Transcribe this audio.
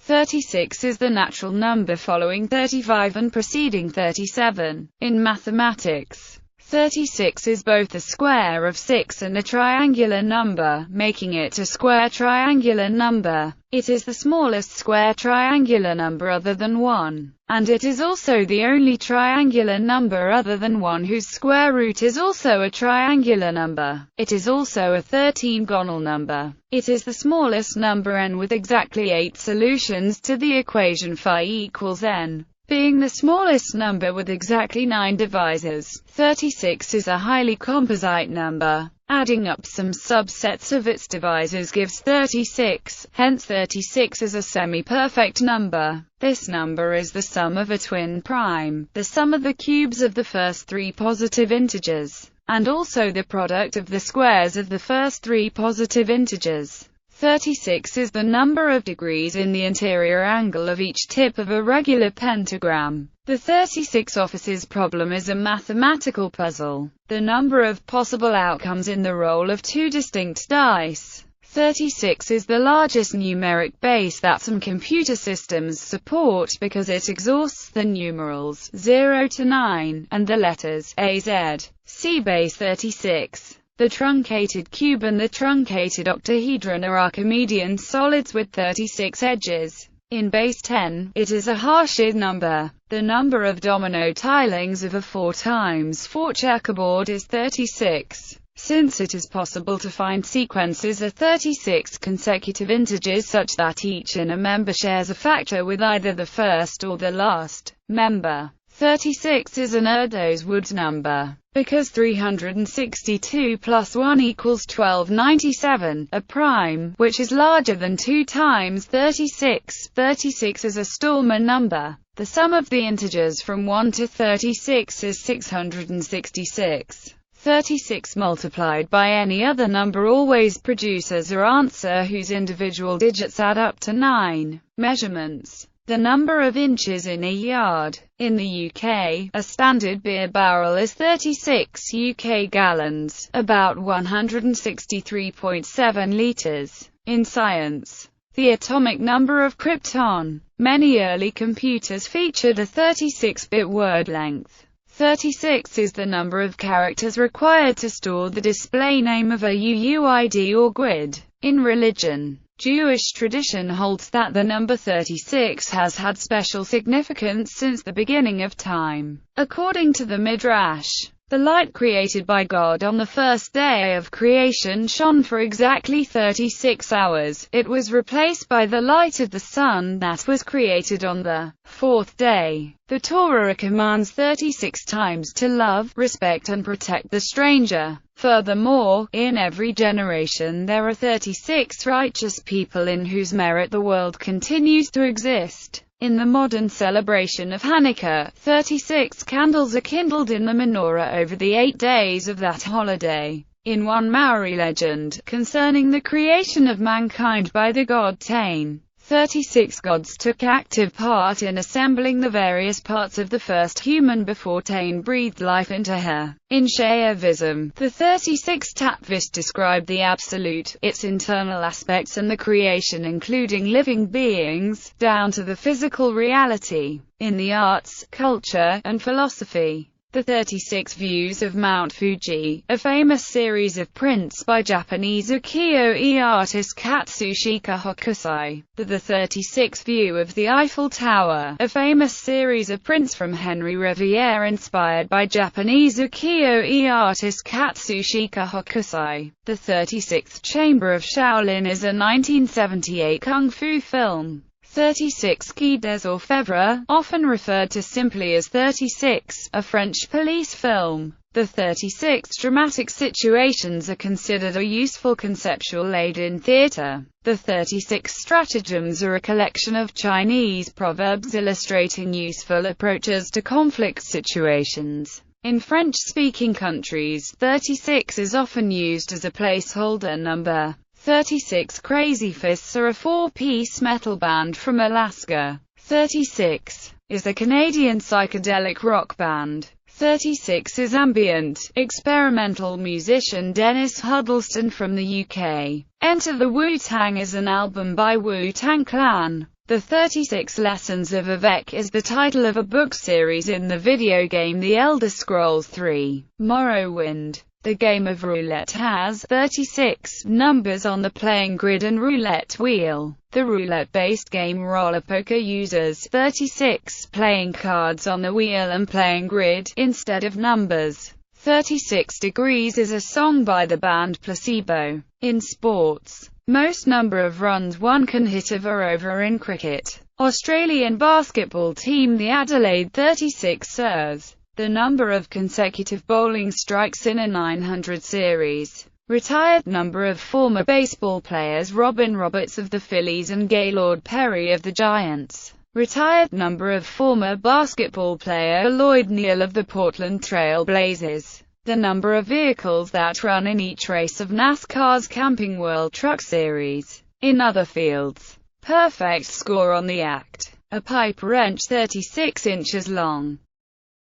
36 is the natural number following 35 and preceding 37. In mathematics, 36 is both a square of 6 and a triangular number, making it a square triangular number. It is the smallest square triangular number other than 1. And it is also the only triangular number other than 1 whose square root is also a triangular number. It is also a 13gonal number. It is the smallest number n with exactly 8 solutions to the equation phi equals n. Being the smallest number with exactly 9 divisors, 36 is a highly composite number. Adding up some subsets of its divisors gives 36, hence 36 is a semi-perfect number. This number is the sum of a twin prime, the sum of the cubes of the first 3 positive integers, and also the product of the squares of the first 3 positive integers. 36 is the number of degrees in the interior angle of each tip of a regular pentagram. The 36 offices problem is a mathematical puzzle. The number of possible outcomes in the roll of 2 distinct dice. 36 is the largest numeric base that some computer systems support because it exhausts the numerals 0 to 9, and the letters A, Z. See base 36. The truncated cube and the truncated octahedron are Archimedean solids with 36 edges. In base 10, it is a Harshad number. The number of domino tilings of a 4 times 4 checkerboard is 36. Since it is possible to find sequences of 36 consecutive integers such that each inner member shares a factor with either the first or the last member, 36 is an Erdős-Wood number. Because 362 plus 1 equals 1297, a prime, which is larger than 2 times 36, 36 is a Stallman number. The sum of the integers from 1 to 36 is 666. 36 multiplied by any other number always produces an answer whose individual digits add up to 9. Measurements. The number of inches in a yard. In the UK, a standard beer barrel is 36 UK gallons, about 163.7 litres. In science, the atomic number of krypton. Many early computers featured a 36-bit word length. 36 is the number of characters required to store the display name of a UUID or GUID. In religion, Jewish tradition holds that the number 36 has had special significance since the beginning of time. According to the Midrash, the light created by God on the first day of creation shone for exactly 36 hours. It was replaced by the light of the sun that was created on the fourth day. The Torah commands 36 times to love, respect and protect the stranger. Furthermore, in every generation there are 36 righteous people in whose merit the world continues to exist. In the modern celebration of Hanukkah, 36 candles are kindled in the menorah over the 8 days of that holiday. In one Maori legend, concerning the creation of mankind by the god Tain, 36 gods took active part in assembling the various parts of the first human before Tain breathed life into her. In Shaivism, the 36 tattvas describe the absolute, its internal aspects and the creation including living beings, down to the physical reality. In the arts, culture, and philosophy, the 36 Views of Mount Fuji, a famous series of prints by Japanese ukiyo-e artist Katsushika Hokusai. The 36 View of the Eiffel Tower, a famous series of prints from Henri Rivière inspired by Japanese ukiyo-e artist Katsushika Hokusai. The 36th Chamber of Shaolin is a 1978 kung fu film. 36 Quai des Orfèvres, often referred to simply as 36, a French police film. The 36 dramatic situations are considered a useful conceptual aid in theatre. The 36 stratagems are a collection of Chinese proverbs illustrating useful approaches to conflict situations. In French-speaking countries, 36 is often used as a placeholder number. 36 Crazy Fists are a 4-piece metal band from Alaska. 36 is a Canadian psychedelic rock band. 36 is ambient, experimental musician Dennis Huddleston from the UK. Enter the Wu-Tang is an album by Wu-Tang Clan. The 36 Lessons of Avec is the title of a book series in the video game The Elder Scrolls III: Morrowind. The game of roulette has 36 numbers on the playing grid and roulette wheel. The roulette-based game Roller Poker uses 36 playing cards on the wheel and playing grid, instead of numbers. 36 Degrees is a song by the band Placebo. In sports, most number of runs one can hit over in cricket. Australian basketball team the Adelaide 36ers. The number of consecutive bowling strikes in a 900 series. Retired number of former baseball players Robin Roberts of the Phillies and Gaylord Perry of the Giants. Retired number of former basketball player Lloyd Neal of the Portland Trail Blazers. The number of vehicles that run in each race of NASCAR's Camping World Truck Series. In other fields, perfect score on the act. A pipe wrench 36 inches long.